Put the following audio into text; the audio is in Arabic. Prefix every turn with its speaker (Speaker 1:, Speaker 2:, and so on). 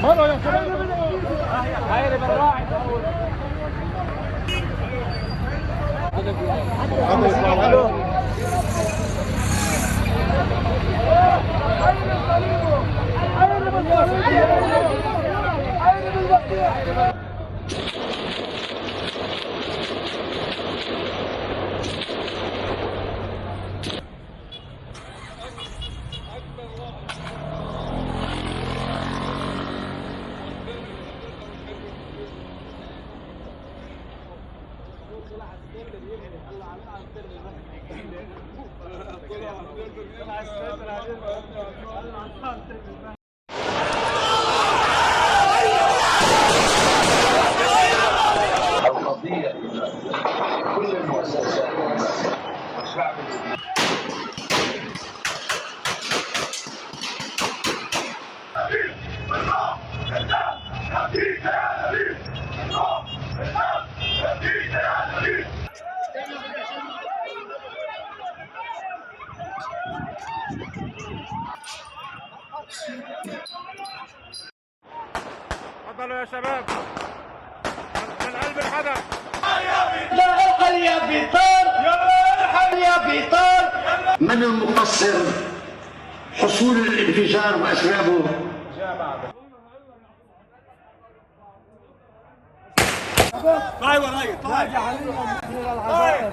Speaker 1: مرة يا شباب. هاي بالراحة.
Speaker 2: القضية كل المؤسسات والشعب اللبناني
Speaker 1: تفضلوا يا شباب من قلب الحدث.
Speaker 3: لا ارحل يا بيطار، ارحل يا بيطار. من المقصر حصول الانفجار واسبابه؟
Speaker 1: طيب طيب